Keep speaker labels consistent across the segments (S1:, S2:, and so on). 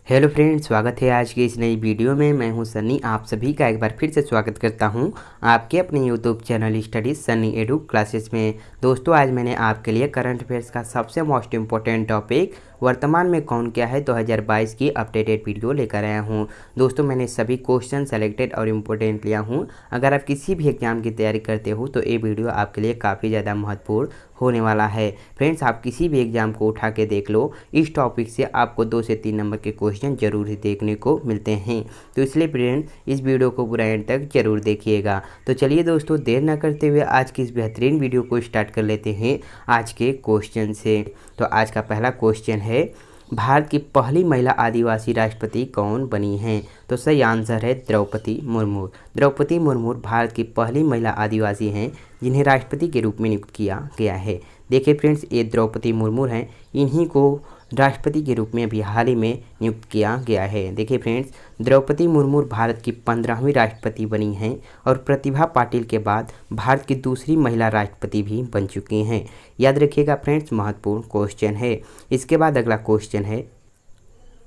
S1: Hello friends, स्वागत है आज की इस नई वीडियो में। मैं हूं सन्नी। आप सभी का एक बार फिर से स्वागत करता हूं आपके अपने YouTube channel study Sunny edu classes में। दोस्तों, आज मैंने आपके लिए करंट अफेयर्स का सबसे मोस्ट इम्पोर्टेंट टॉपिक वर्तमान में कौन क्या है 2022 की अपडेटेड वीडियो लेकर आया हूं। दोस्तों, मैंने सभी क्वेश्चन सेलेक्टेड और इम्पोर्टेंट लिया हूं। अगर आप किसी भी एग्जाम की तैयारी करते हो तो ये वीडियो आपके लिए काफ़ी ज़्यादा महत्वपूर्ण होने वाला है। फ्रेंड्स, आप किसी भी एग्जाम को उठा के देख लो, इस टॉपिक से आपको 2 से 3 नंबर के क्वेश्चन जरूर ही देखने को मिलते हैं। तो इसलिए फ्रेंड्स, इस वीडियो को पूरा एंड तक जरूर देखिएगा। तो चलिए दोस्तों, देर न करते हुए आज की इस बेहतरीन वीडियो को स्टार्ट कर लेते हैं आज के क्वेश्चन से। तो आज का पहला क्वेश्चन है, भारत की पहली महिला आदिवासी राष्ट्रपति कौन बनी हैं? तो सही आंसर है द्रौपदी मुर्मू। द्रौपदी मुर्मू भारत की पहली महिला आदिवासी हैं जिन्हें राष्ट्रपति के रूप में नियुक्त किया गया है। देखिए फ्रेंड्स, ये द्रौपदी मुर्मू हैं, इन्हीं को राष्ट्रपति के रूप में अभी हाल ही में नियुक्त किया गया है। देखिए फ्रेंड्स, द्रौपदी मुर्मू भारत की 15वीं राष्ट्रपति बनी हैं और प्रतिभा पाटिल के बाद भारत की दूसरी महिला राष्ट्रपति भी बन चुकी हैं। याद रखिएगा फ्रेंड्स, महत्वपूर्ण क्वेश्चन है। इसके बाद अगला क्वेश्चन है,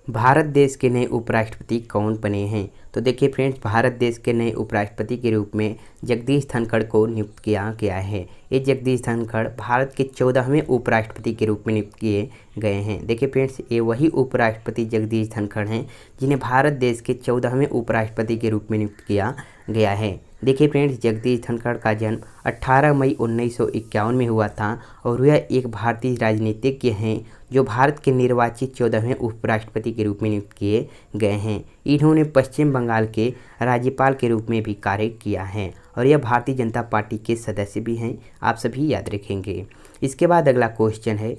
S1: भारत देश के नए उपराष्ट्रपति कौन बने हैं? तो देखिए फ्रेंड्स, भारत देश के नए उपराष्ट्रपति के रूप में जगदीश धनखड़ को नियुक्त किया गया है। ये जगदीश धनखड़ भारत के 14वें उपराष्ट्रपति के रूप में नियुक्त किए गए हैं। देखिए फ्रेंड्स, ये वही उपराष्ट्रपति जगदीश धनखड़ हैं जिन्हें भारत देश के 14वें उपराष्ट्रपति के रूप में नियुक्त किया गया है। देखिए फ्रेंड्स, जगदीश धनखड़ का जन्म 18 मई 1951 में हुआ था और वह एक भारतीय राजनीतिज्ञ हैं जो भारत के निर्वाचित 14वें उपराष्ट्रपति के रूप में नियुक्त किए गए हैं। इन्होंने पश्चिम बंगाल के राज्यपाल के रूप में भी कार्य किया है और यह भारतीय जनता पार्टी के सदस्य भी हैं। आप सभी याद रखेंगे। इसके बाद अगला क्वेश्चन है,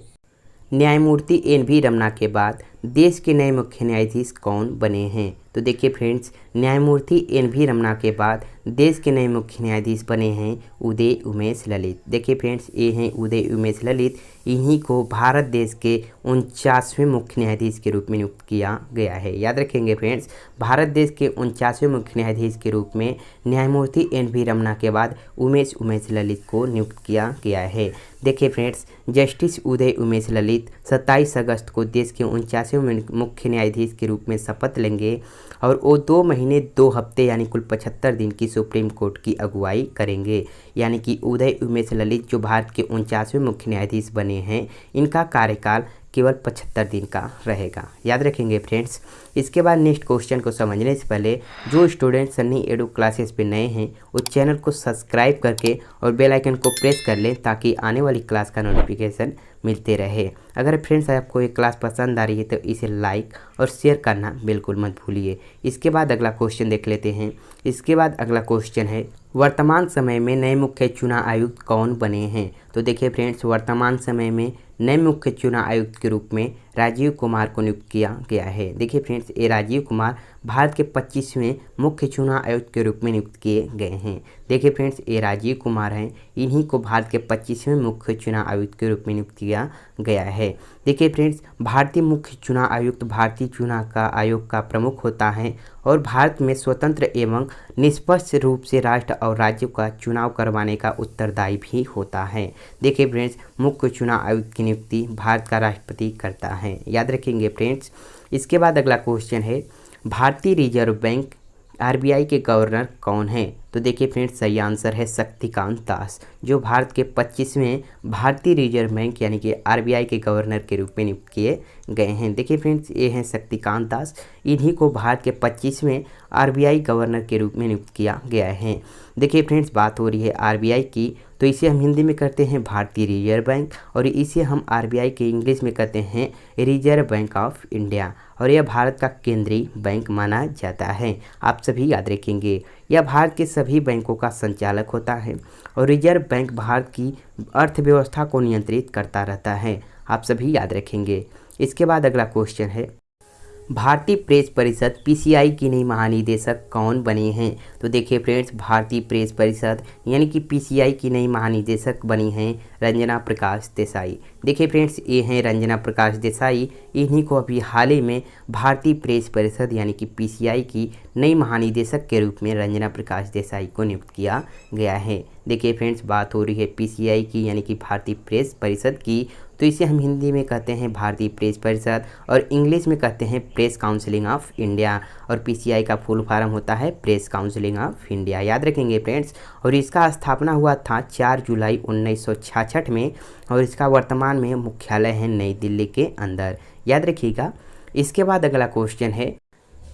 S1: न्यायमूर्ति एन.वी. रमन्ना के बाद देश के नए मुख्य न्यायाधीश कौन बने हैं? तो देखिए फ्रेंड्स, न्यायमूर्ति एन.वी. रमन्ना के बाद देश के नए मुख्य न्यायाधीश बने हैं उदय उमेश ललित। देखिए फ्रेंड्स, ये हैं उदय उमेश ललित। इन्हीं को भारत देश के 49वें मुख्य न्यायाधीश के रूप में नियुक्त किया गया है। याद रखेंगे फ्रेंड्स, भारत देश के 49वें मुख्य न्यायाधीश के रूप में न्यायमूर्ति एन.वी. रमन्ना के बाद उमेश ललित को नियुक्त किया गया है। देखिए फ्रेंड्स, जस्टिस उदय उमेश ललित 27 अगस्त को देश के 49वें मुख्य न्यायाधीश के रूप में शपथ लेंगे और वो 2 महीने 2 हफ्ते यानी कुल 75 दिन की सुप्रीम कोर्ट की अगुवाई करेंगे। यानी कि उदय उमेश ललित जो भारत के 49वें मुख्य न्यायाधीश बने हैं, इनका कार्यकाल केवल 75 दिन का रहेगा। याद रखेंगे फ्रेंड्स। इसके बाद नेक्स्ट क्वेश्चन को समझने से पहले जो स्टूडेंट सन्नी एडू क्लासेस पे नए हैं उस चैनल को सब्सक्राइब करके और बेल आइकन को प्रेस कर लें ताकि आने वाली क्लास का नोटिफिकेशन मिलते रहे। अगर फ्रेंड्स आपको ये क्लास पसंद आ रही है तो इसे लाइक और शेयर करना बिल्कुल मत भूलिए। इसके बाद अगला क्वेश्चन देख लेते हैं। इसके बाद अगला क्वेश्चन है, वर्तमान समय में नए मुख्य चुनाव आयुक्त कौन बने हैं? तो देखिए फ्रेंड्स, वर्तमान समय में नए मुख्य चुनाव आयुक्त के रूप में राजीव कुमार को नियुक्त किया गया है। देखिए फ्रेंड्स, ये राजीव कुमार भारत के 25वें मुख्य चुनाव आयुक्त के रूप में नियुक्त किए गए हैं। देखिए फ्रेंड्स, ये राजीव कुमार हैं, इन्हीं को भारत के 25वें मुख्य चुनाव आयुक्त के रूप में नियुक्त किया गया है। देखिए फ्रेंड्स, भारतीय मुख्य चुनाव आयुक्त भारतीय चुनाव का आयोग का प्रमुख होता है और भारत में स्वतंत्र एवं निष्पक्ष रूप से राष्ट्र और राज्यों का चुनाव करवाने का उत्तरदायी भी होता है। देखिए फ्रेंड्स, मुख्य चुनाव आयुक्त की नियुक्ति भारत का राष्ट्रपति करता है। याद रखेंगे फ्रेंड्स। इसके बाद अगला क्वेश्चन है, भारतीय रिजर्व बैंक आरबीआई के गवर्नर कौन हैं? तो देखिए फ्रेंड्स, सही आंसर है शक्तिकांत दास, जो भारत के 25वें भारतीय रिजर्व बैंक यानी कि आरबीआई के गवर्नर के रूप में नियुक्त किए गए हैं। देखिए फ्रेंड्स, ये हैं शक्तिकांत दास, इन्हीं को भारत के 25वें आरबीआई गवर्नर के रूप में नियुक्त किया गया है। देखिए फ्रेंड्स, बात हो रही है आरबीआई की, तो इसे हम हिंदी में करते हैं भारतीय रिजर्व बैंक और इसे हम आरबीआई के इंग्लिश में कहते हैं रिजर्व बैंक ऑफ इंडिया और यह भारत का केंद्रीय बैंक माना जाता है। आप सभी याद रखेंगे, यह भारत के सभी बैंकों का संचालक होता है और रिजर्व बैंक भारत की अर्थव्यवस्था को नियंत्रित करता रहता है। आप सभी याद रखेंगे। इसके बाद अगला क्वेश्चन है, भारतीय प्रेस परिषद पीसीआई की नई महानिदेशक कौन बने हैं? तो देखिए फ्रेंड्स, भारतीय प्रेस परिषद यानी कि पीसीआई की नई महानिदेशक बनी हैं रंजना प्रकाश देसाई। देखिए फ्रेंड्स, ये हैं रंजना प्रकाश देसाई, इन्हीं को अभी हाल ही में भारतीय प्रेस परिषद यानी कि पीसीआई की नई महानिदेशक के रूप में रंजना प्रकाश देसाई को नियुक्त किया गया है। देखिए फ्रेंड्स, बात हो रही है पीसीआई की यानी कि भारतीय प्रेस परिषद की, तो इसे हम हिंदी में कहते हैं भारतीय प्रेस परिषद और इंग्लिश में कहते हैं प्रेस काउंसिलिंग ऑफ इंडिया। और पीसीआई का फुल फॉर्म होता है प्रेस काउंसिलिंग ऑफ इंडिया, याद रखेंगे फ्रेंड्स। और इसका स्थापना हुआ था 4 जुलाई 1966 में और इसका वर्तमान में मुख्यालय है नई दिल्ली के अंदर, याद रखिएगा। इसके बाद अगला क्वेश्चन है,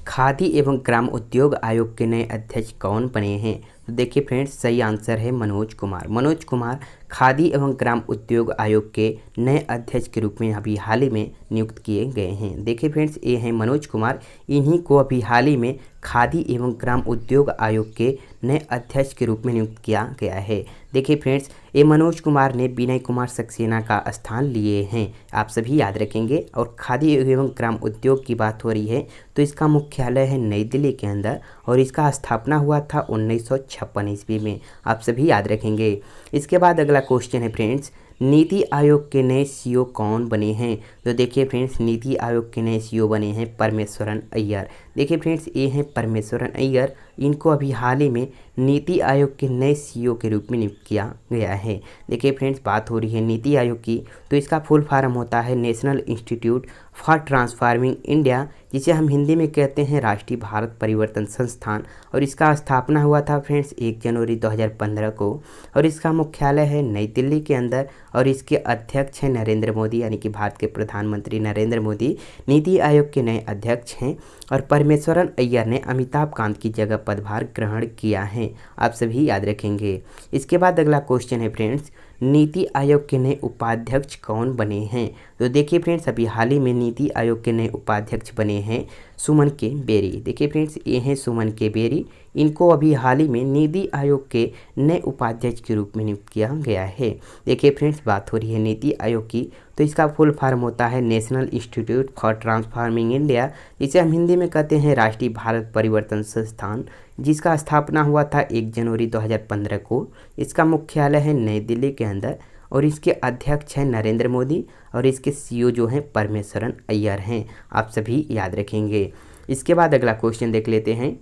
S1: खादी एवं ग्राम उद्योग आयोग के नए अध्यक्ष कौन बने हैं? तो देखिए फ्रेंड्स, सही आंसर है मनोज कुमार। मनोज कुमार खादी एवं ग्राम उद्योग आयोग के नए अध्यक्ष के रूप में अभी हाल ही में नियुक्त किए गए हैं। देखिए फ्रेंड्स, ये हैं मनोज कुमार, इन्हीं को अभी हाल ही में खादी एवं ग्राम उद्योग आयोग के नए अध्यक्ष के रूप में नियुक्त किया गया है। देखिए फ्रेंड्स, ये मनोज कुमार ने विनय कुमार सक्सेना का स्थान लिए हैं, आप सभी याद रखेंगे। और खादी एवं ग्राम उद्योग की बात हो रही है तो इसका मुख्यालय है नई दिल्ली के अंदर और इसका स्थापना हुआ था 1956 ईस्वी में, आप सभी याद रखेंगे। इसके बाद अगला क्वेश्चन है फ्रेंड्स, नीति आयोग के नए सीईओ कौन बने हैं? तो देखिए फ्रेंड्स, नीति आयोग के नए सीईओ बने हैं परमेश्वरन अय्यर। देखिए फ्रेंड्स, ये हैं परमेश्वरन अय्यर, इनको अभी हाल ही में नीति आयोग के नए सीईओ के रूप में नियुक्त किया गया है। देखिए फ्रेंड्स, बात हो रही है नीति आयोग की तो इसका फुल फॉर्म होता है national institute for transforming India, जिसे हम हिंदी में कहते हैं राष्ट्रीय भारत परिवर्तन संस्थान। और इसका स्थापना हुआ था फ्रेंड्स 1 जनवरी 2015 को और इसका मुख्यालय है नई दिल्ली के अंदर और इसके अध्यक्ष हैं नरेंद्र मोदी, यानी कि भारत के प्रधानमंत्री नरेंद्र मोदी नीति आयोग के नए अध्यक्ष हैं। और परमेश्वरन अय्यर ने अमिताभ कांत की जगह पदभार ग्रहण किया है, आप सभी याद रखेंगे। इसके बाद अगला क्वेश्चन है फ्रेंड्स, नीति आयोग के नए उपाध्यक्ष कौन बने हैं? तो देखिए फ्रेंड्स, अभी हाल ही में नीति आयोग के नए उपाध्यक्ष बने हैं सुमन के बेरी। देखिए फ्रेंड्स, ये हैं सुमन के बेरी, इनको अभी हाल ही में नीति आयोग के नए उपाध्यक्ष के रूप में नियुक्त किया गया है। देखिए फ्रेंड्स, बात हो रही है नीति आयोग की तो इसका फुल फॉर्म होता है national institute for transforming India, जिसे हम हिंदी में कहते हैं राष्ट्रीय भारत परिवर्तन संस्थान, जिसका स्थापना हुआ था 1 जनवरी 2015 को। इसका मुख्यालय है नई दिल्ली के अंदर और इसके अध्यक्ष हैं नरेंद्र मोदी और इसके सीईओ जो हैं परमेश्वरन अय्यर हैं, आप सभी याद रखेंगे। इसके बाद अगला क्वेश्चन देख लेते हैं,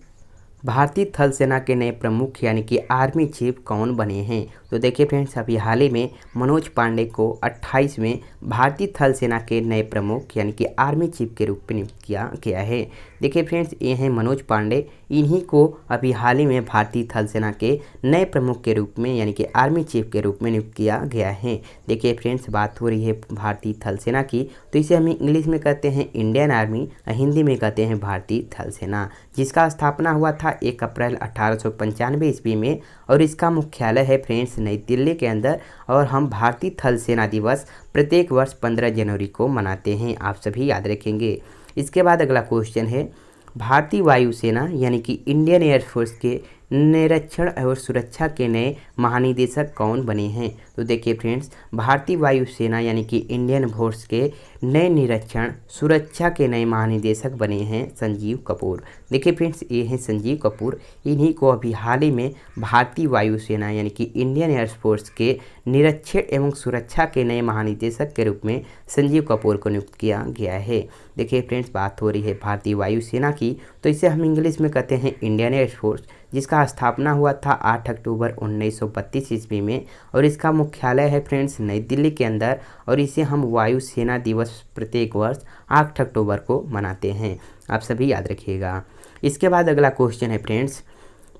S1: भारतीय थल सेना के नए प्रमुख यानी कि आर्मी चीफ कौन बने हैं? तो देखिए फ्रेंड्स, अभी हाल ही में मनोज पांडे को 28वें भारतीय थल सेना के नए प्रमुख यानी कि आर्मी चीफ के रूप में नियुक्त किया गया है। देखिए फ्रेंड्स, ये हैं मनोज पांडे, इन्हीं को अभी हाल ही में भारतीय थल सेना के नए प्रमुख के रूप में यानी कि आर्मी चीफ के रूप में नियुक्त किया गया है। देखिए फ्रेंड्स, बात हो रही है भारतीय थल सेना की तो इसे हम इंग्लिश में कहते हैं इंडियन आर्मी, हिंदी में कहते हैं भारतीय थल सेना, जिसका स्थापना हुआ था 1 अप्रैल 1895 ईस्वी में और इसका मुख्यालय है फ्रेंड्स नई दिल्ली के अंदर। और हम भारतीय थल सेना दिवस प्रत्येक वर्ष 15 जनवरी को मनाते हैं, आप सभी याद रखेंगे। इसके बाद अगला क्वेश्चन है, भारतीय वायुसेना यानी कि इंडियन एयरफोर्स के निरीक्षण और सुरक्षा के नए महानिदेशक कौन बने हैं? तो देखिए फ्रेंड्स, भारतीय वायुसेना यानी कि इंडियन फोर्स के नए निरीक्षण सुरक्षा के नए महानिदेशक बने हैं संजीव कपूर। देखिए फ्रेंड्स, ये हैं संजीव कपूर, इन्हीं को अभी हाल ही में भारतीय वायुसेना यानी कि इंडियन एयरफोर्स के निरीक्षण एवं सुरक्षा के नए महानिदेशक के रूप में संजीव कपूर को नियुक्त किया गया है। देखिए फ्रेंड्स, बात हो रही है भारतीय वायुसेना की तो इसे हम इंग्लिश में कहते हैं इंडियन एयरफोर्स, जिसका स्थापना हुआ था 8 अक्टूबर 1932 ईस्वी में और इसका मुख्यालय है फ्रेंड्स नई दिल्ली के अंदर और इसे हम वायुसेना दिवस प्रत्येक वर्ष 8 अक्टूबर को मनाते हैं, आप सभी याद रखिएगा। इसके बाद अगला क्वेश्चन है फ्रेंड्स,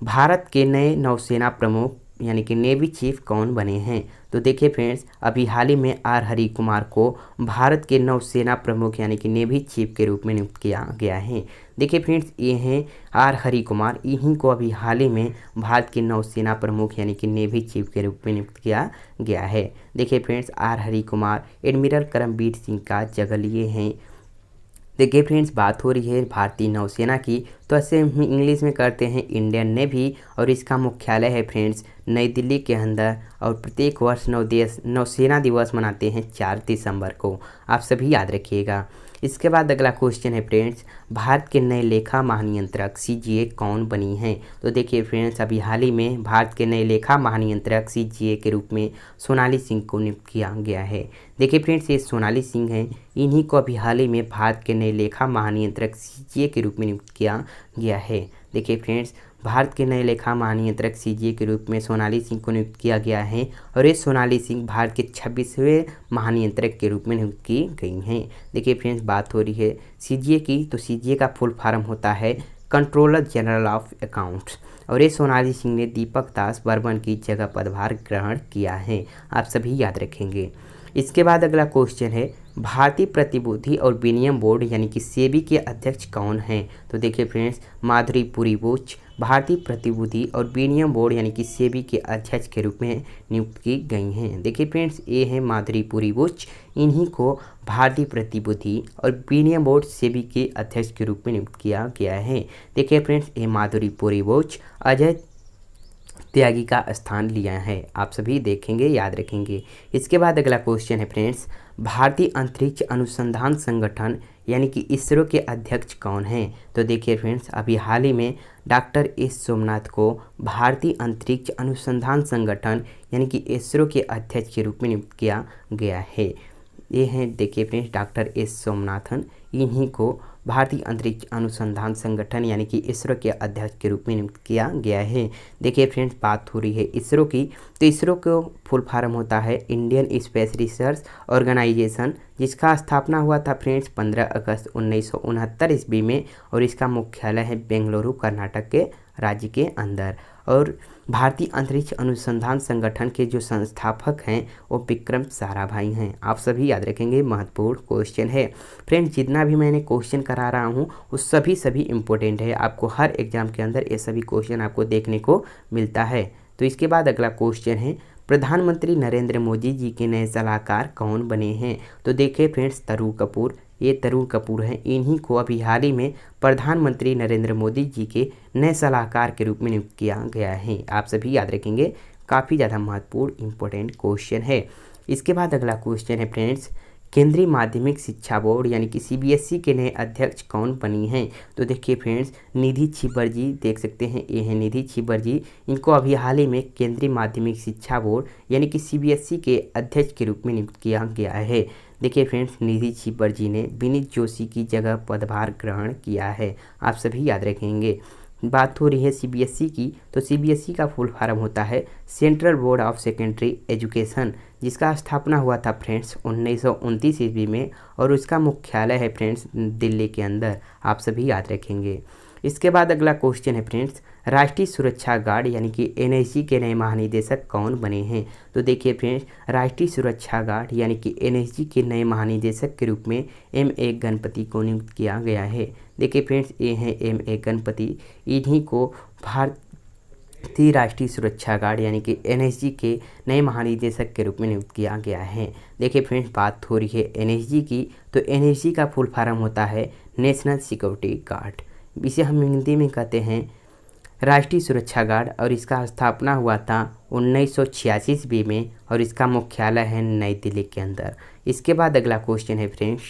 S1: भारत के नए नौसेना प्रमुख यानी कि नेवी चीफ कौन बने हैं? तो देखिए फ्रेंड्स, अभी हाल ही में आर हरि कुमार को भारत के नौसेना प्रमुख यानी कि नेवी चीफ के रूप में नियुक्त किया गया है। देखिए फ्रेंड्स, ये हैं आर हरि कुमार, इन्हीं को अभी हाल ही में भारत के नौसेना प्रमुख यानी कि नेवी चीफ के रूप में नियुक्त किया गया है। देखिए friends, R Hari Kumar admiral Karambir Singh का जगह लिए हैं। देखिए फ्रेंड्स, बात हो रही है भारतीय नौसेना की तो ऐसे हम इंग्लिश में करते हैं इंडियन नेवी और इसका मुख्यालय है फ्रेंड्स नई दिल्ली के अंदर और प्रत्येक वर्ष नौसेना दिवस मनाते हैं 4 दिसंबर को, आप सभी याद रखिएगा। इसके बाद अगला क्वेश्चन है फ्रेंड्स, भारत के नए लेखा महानियंत्रक सीजीए कौन बनी हैं? तो देखिए फ्रेंड्स, अभी हाल ही में भारत के नए लेखा महानियंत्रक सीजीए के रूप में सोनाली सिंह को नियुक्त किया गया है। देखिए फ्रेंड्स, ये सोनाली सिंह हैं, इन्हीं को अभी हाल ही में भारत के नए लेखा महानियंत्रक सीजीए के रूप में नियुक्त किया गया है। देखिए फ्रेंड्स, भारत के नए लेखा महानियंत्रक सीजीए के रूप में सोनाली सिंह को नियुक्त किया गया है और ये सोनाली सिंह भारत के 26वें महानियंत्रक के रूप में नियुक्त की गई हैं। देखिए फ्रेंड्स, बात हो रही है सीजीए की, तो सीजीए का फुल फॉर्म होता है कंट्रोलर जनरल ऑफ अकाउंट्स और ये सोनाली सिंह ने दीपक दास बर्मन की जगह पदभार ग्रहण किया है। आप सभी याद रखेंगे। इसके बाद अगला क्वेश्चन है भारतीय प्रतिभूति और विनिमय बोर्ड यानी कि सेबी के अध्यक्ष कौन हैं? तो देखिए फ्रेंड्स, माधुरी पुरीवोच भारतीय प्रतिभूति और विनिमय बोर्ड यानी कि सेबी के अध्यक्ष के रूप में नियुक्त की गई हैं। देखिए फ्रेंड्स, ये हैं माधुरी पुरीवोच, इन्हीं को भारतीय प्रतिभूति और विनिमय बोर्ड सेबी के अध्यक्ष के रूप में नियुक्त किया गया है। देखिए फ्रेंड्स, ये माधुरी पुरीवोच अजय त्यागी का स्थान लिया है। आप सभी देखेंगे, याद रखेंगे। इसके बाद अगला क्वेश्चन है फ्रेंड्स, भारतीय अंतरिक्ष अनुसंधान संगठन यानी कि इसरो के अध्यक्ष कौन हैं? तो देखिए फ्रेंड्स, अभी हाल ही में डॉक्टर एस सोमनाथ को भारतीय अंतरिक्ष अनुसंधान संगठन यानी कि इसरो के अध्यक्ष के रूप में नियुक्त किया गया है। ये हैं, देखिए फ्रेंड्स, डॉक्टर एस सोमनाथन, इन्हीं को भारतीय अंतरिक्ष अनुसंधान संगठन यानी कि इसरो के अध्यक्ष के रूप में नियुक्त किया गया है। देखिए फ्रेंड्स, बात हो रही है इसरो की, तो इसरो को फुल फॉर्म होता है इंडियन स्पेस रिसर्च ऑर्गेनाइजेशन, जिसका स्थापना हुआ था फ्रेंड्स 15 अगस्त 1969 ईस्वी में और इसका मुख्यालय है बेंगलुरु कर्नाटक के राज्य के अंदर। और भारतीय अंतरिक्ष अनुसंधान संगठन के जो संस्थापक हैं वो विक्रम साराभाई हैं। आप सभी याद रखेंगे, महत्वपूर्ण क्वेश्चन है फ्रेंड्स। जितना भी मैंने क्वेश्चन करा रहा हूँ वो सभी इम्पोर्टेंट है, आपको हर एग्जाम के अंदर ये सभी क्वेश्चन आपको देखने को मिलता है। तो इसके बाद अगला क्वेश्चन है प्रधानमंत्री नरेंद्र मोदी जी के नए सलाहकार कौन बने हैं? तो देखिए फ्रेंड्स, तरुण कपूर, ये तरुण कपूर हैं, इन्हीं को अभी हाल ही में प्रधानमंत्री नरेंद्र मोदी जी के नए सलाहकार के रूप में नियुक्त किया गया है। आप सभी याद रखेंगे, काफ़ी ज़्यादा महत्वपूर्ण इंपॉर्टेंट क्वेश्चन है। इसके बाद अगला क्वेश्चन है फ्रेंड्स, केंद्रीय माध्यमिक शिक्षा बोर्ड यानी कि सीबीएसई के नए अध्यक्ष कौन बनी हैं? तो देखिए फ्रेंड्स, निधि छिब्बर जी, देख सकते हैं, ये हैं निधि छिब्बर जी, इनको अभी हाल ही में केंद्रीय माध्यमिक शिक्षा बोर्ड यानी कि सीबीएसई के अध्यक्ष के रूप में नियुक्त किया गया है। देखिए फ्रेंड्स, निधि छिब्बर जी ने विनीत जोशी की जगह पदभार ग्रहण किया है। आप सभी याद रखेंगे। बात हो रही है सीबीएसई की, तो सीबीएसई का फुल फॉर्म होता है central board of secondary education, जिसका स्थापना हुआ था फ्रेंड्स 1929 ईस्वी में और उसका मुख्यालय है फ्रेंड्स दिल्ली के अंदर। आप सभी याद रखेंगे। इसके बाद अगला क्वेश्चन है फ्रेंड्स, राष्ट्रीय सुरक्षा गार्ड यानी कि एनएसजी के नए महानिदेशक कौन बने हैं? तो देखिए फ्रेंड्स, राष्ट्रीय सुरक्षा गार्ड यानी कि एनएसजी के नए महानिदेशक के रूप में M.A. गणपति को नियुक्त किया गया है। देखिए फ्रेंड्स, ये हैं M.A. गणपति, इन्हीं को भारतीय राष्ट्रीय सुरक्षा गार्ड यानी कि एनएसजी के नए महानिदेशक के रूप में नियुक्त किया गया है। देखिए फ्रेंड्स, बात हो रही है एनएसजी की, तो एनएसजी का फुल फॉर्म होता है नेशनल सिक्योरिटी गार्ड, इसे हम हिंदी में कहते हैं राष्ट्रीय सुरक्षा गार्ड और इसका स्थापना हुआ था 1986 ईस्वी में और इसका मुख्यालय है नई दिल्ली के अंदर। इसके बाद अगला क्वेश्चन है फ्रेंड्स,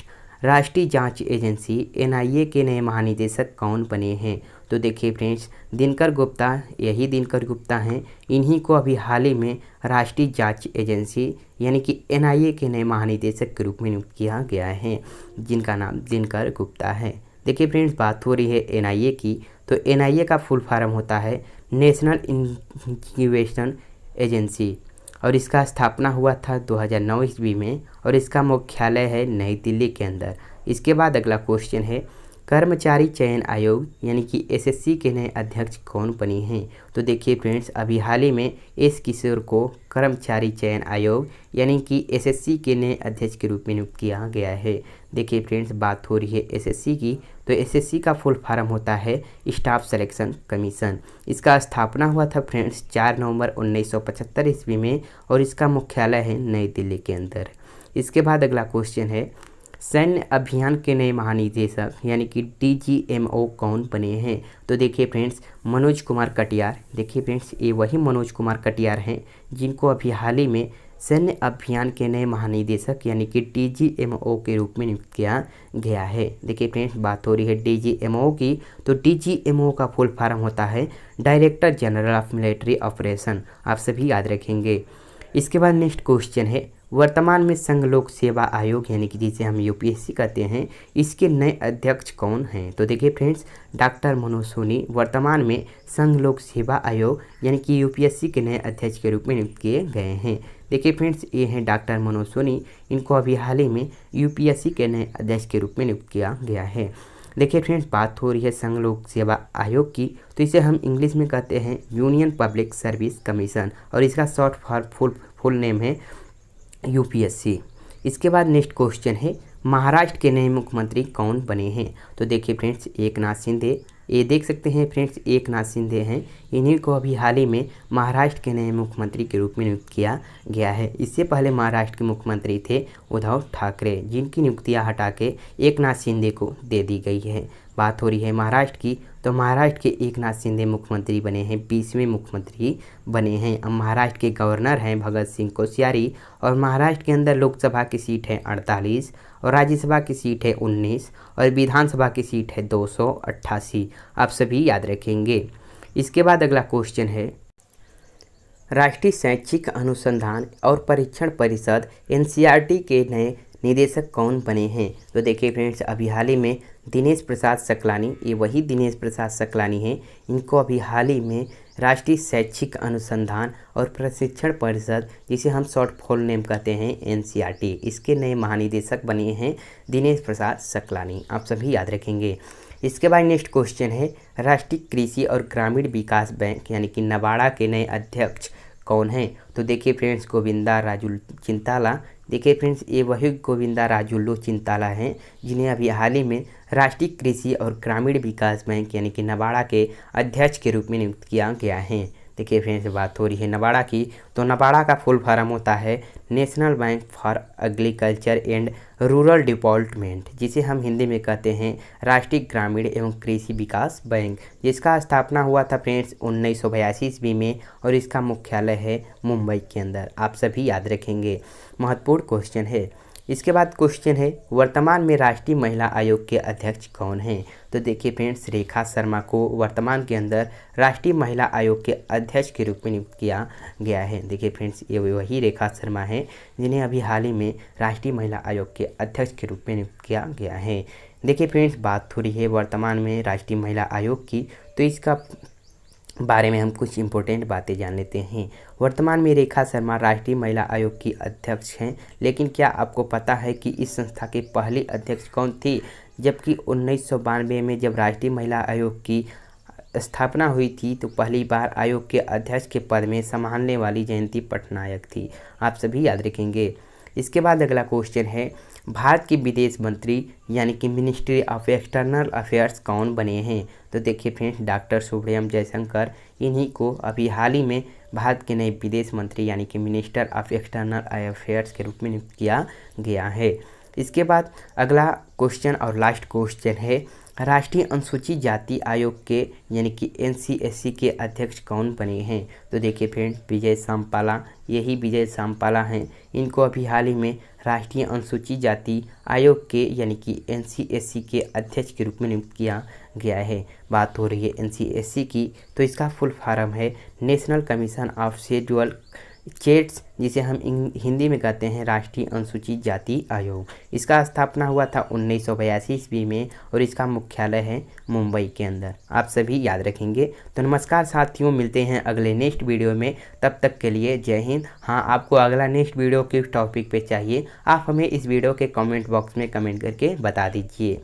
S1: राष्ट्रीय जांच एजेंसी एनआईए के नए महानिदेशक कौन बने हैं? तो देखिए फ्रेंड्स, दिनकर गुप्ता, यही दिनकर गुप्ता हैं, इन्हीं को अभी हाल ही में राष्ट्रीय जांच एजेंसी यानी कि एनआईए के नए महानिदेशक के रूप में नियुक्त किया गया है, जिनका नाम दिनकर गुप्ता है। देखिए फ्रेंड्स, बात हो रही है एनआईए की, तो एनआईए का फुल फॉर्म होता है नेशनल इन्वेस्टिगेशन एजेंसी और इसका स्थापना हुआ था 2009 ईस्वी में और इसका मुख्यालय है नई दिल्ली के अंदर। इसके बाद अगला क्वेश्चन है, कर्मचारी चयन आयोग यानी कि एसएससी के नए अध्यक्ष कौन बने हैं? तो देखिए फ्रेंड्स, अभी हाल ही में एस किशोर को कर्मचारी चयन आयोग यानी कि एसएससी के नए अध्यक्ष के रूप में नियुक्त किया गया है। देखिए फ्रेंड्स, बात हो रही है एसएससी की, तो एसएससी का फुल फॉर्म होता है स्टाफ सिलेक्शन कमीशन। इसका स्थापना हुआ था फ्रेंड्स 4 नवंबर 1975 ईस्वी में और इसका मुख्यालय है नई दिल्ली के अंदर। इसके बाद अगला क्वेश्चन है, सैन्य अभियान के नए महानिदेशक यानी कि डीजीएमओ कौन बने हैं? तो देखिए फ्रेंड्स, मनोज कुमार कटियार। देखिए फ्रेंड्स, ये वही मनोज कुमार कटियार हैं जिनको अभी हाल ही में सैन्य अभियान के नए महानिदेशक यानी कि डीजीएमओ के रूप में नियुक्त किया गया है। देखिए फ्रेंड्स, बात हो रही है डीजीएमओ की, तो डीजीएमओ का फुल फॉर्म होता है director general of military operation. आप सभी याद रखेंगे। इसके बाद नेक्स्ट क्वेश्चन है, वर्तमान में संघ लोक सेवा आयोग यानी कि जिसे हम यूपीएससी कहते हैं, इसके नए अध्यक्ष कौन हैं? तो देखिए फ्रेंड्स, डॉक्टर मनोज सोनी वर्तमान में संघ लोक सेवा आयोग यानी कि यूपीएससी के नए अध्यक्ष के रूप में नियुक्त किए गए हैं। देखिए फ्रेंड्स, ये हैं डॉक्टर मनोज सोनी, इनको अभी हाल ही में यूपीएससी के नए अध्यक्ष के रूप में नियुक्त किया गया है। देखिए फ्रेंड्स, बात हो रही है संघ लोक सेवा आयोग की, तो इसे हम इंग्लिश में कहते हैं यूनियन पब्लिक सर्विस कमीशन और इसका शॉर्ट फॉर फुल नेम है यूपीएससी। इसके बाद नेक्स्ट क्वेश्चन है, महाराष्ट्र के नए मुख्यमंत्री कौन बने हैं? तो देखिए फ्रेंड्स, एकनाथ शिंदे, ये देख सकते हैं फ्रेंड्स, एकनाथ शिंदे हैं। इन्हीं को अभी हाल ही में महाराष्ट्र के नए मुख्यमंत्री के रूप में नियुक्त किया गया है। इससे पहले महाराष्ट्र के मुख्यमंत्री थे उद्धव ठाकरे, जिनकी नियुक्तियां हटा के एकनाथ शिंदे को दे दी गई है। बात हो रही है महाराष्ट्र की, तो महाराष्ट्र के एकनाथ शिंदे मुख्यमंत्री बने हैं, 20वें मुख्यमंत्री बने हैं। अब महाराष्ट्र के गवर्नर हैं भगत सिंह कोश्यारी और महाराष्ट्र के अंदर लोकसभा की सीट है 48 और राज्यसभा की सीट है 19 और विधानसभा की सीट है 288। आप सभी याद रखेंगे। इसके बाद अगला क्वेश्चन है, राष्ट्रीय शैक्षिक अनुसंधान और परीक्षण परिषद एनसीईआरटी के नए निदेशक कौन बने हैं? तो देखिए फ्रेंड्स, अभी हाल ही में दिनेश प्रसाद सकलानी, ये वही दिनेश प्रसाद सकलानी हैं, इनको अभी हाल ही में राष्ट्रीय शैक्षिक अनुसंधान और प्रशिक्षण परिषद, जिसे हम शॉर्ट फॉर नेम कहते हैं एनसीईआरटी, इसके नए महानिदेशक बने हैं दिनेश प्रसाद सकलानी। आप सभी याद रखेंगे। इसके बाद नेक्स्ट क्वेश्चन है, राष्ट्रीय कृषि और ग्रामीण विकास बैंक यानी कि नबाड़ा के नए अध्यक्ष कौन हैं? तो देखिए फ्रेंड्स, गोविंदा राजुलू चिंताला। देखिए फ्रेंड्स, ये वही गोविंदा राजुलू चिंताला हैं, जिन्हें अभी हाल ही में राष्ट्रीय कृषि और ग्रामीण विकास बैंक यानी कि नबाड़ा के अध्यक्ष के रूप में नियुक्त किया गया है। देखिए फ्रेंड्स, बात हो रही है नबाड़ा की, तो नबाड़ा का फुल फॉर्म होता है national bank for agriculture and rural development, जिसे हम हिंदी में कहते हैं राष्ट्रीय ग्रामीण एवं कृषि विकास बैंक, जिसका स्थापना हुआ था फ्रेंड्स 1982 ईस्वी में और इसका मुख्यालय है मुंबई के अंदर। आप सभी याद रखेंगे, महत्वपूर्ण क्वेश्चन है। इसके बाद क्वेश्चन है, वर्तमान में राष्ट्रीय महिला आयोग के अध्यक्ष कौन हैं? तो देखिए फ्रेंड्स, रेखा शर्मा को वर्तमान के अंदर राष्ट्रीय महिला आयोग के अध्यक्ष के रूप में नियुक्त किया गया है। देखिए फ्रेंड्स, ये वही रेखा शर्मा हैं, जिन्हें अभी हाल ही में राष्ट्रीय महिला आयोग के अध्यक्ष के रूप में नियुक्त किया गया है। देखिए फ्रेंड्स, बात हो रही है वर्तमान में राष्ट्रीय महिला आयोग की, तो इसका बारे में हम कुछ इम्पोर्टेंट बातें जान लेते हैं। वर्तमान में रेखा शर्मा राष्ट्रीय महिला आयोग की अध्यक्ष हैं, लेकिन क्या आपको पता है कि इस संस्था की पहली अध्यक्ष कौन थी? जबकि 1992 में जब राष्ट्रीय महिला आयोग की स्थापना हुई थी, तो पहली बार आयोग के अध्यक्ष के पद में संभालने वाली जयंती पटनायक थी। आप सभी याद रखेंगे। इसके बाद अगला क्वेश्चन है, भारत के विदेश मंत्री यानी कि मिनिस्ट्री ऑफ एक्सटर्नल अफेयर्स कौन बने हैं? तो देखिए फ्रेंड्स, डॉक्टर सुब्रमण्यम जयशंकर, इन्हीं को अभी हाल ही में भारत के नए विदेश मंत्री यानी कि मिनिस्टर ऑफ एक्सटर्नल अफेयर्स के रूप में नियुक्त किया गया है। इसके बाद अगला क्वेश्चन और लास्ट क्वेश्चन है, राष्ट्रीय अनुसूचित जाति आयोग के यानी कि एनसीएससी के अध्यक्ष कौन बने हैं? तो देखिए फ्रेंड्स, विजय सांपाला, यही विजय सांपाला हैं, इनको अभी हाल ही में राष्ट्रीय अनुसूचित जाति आयोग के यानी कि एनसीएससी के अध्यक्ष के रूप में नियुक्त किया गया है। बात हो रही है एनसीएससी की, तो इसका फुल फॉर्म है national commission of schedule chats, जिसे हम हिंदी में कहते हैं राष्ट्रीय अनुसूचित जाति आयोग। इसका स्थापना हुआ था 1982 ईस्वी में और इसका मुख्यालय है मुंबई के अंदर। आप सभी याद रखेंगे। तो नमस्कार साथियों, मिलते हैं अगले नेक्स्ट वीडियो में, तब तक के लिए जय हिंद। हाँ, आपको अगला नेक्स्ट वीडियो किस टॉपिक पे चाहिए, आप हमें इस वीडियो के कमेंट बॉक्स में कमेंट करके बता दीजिए।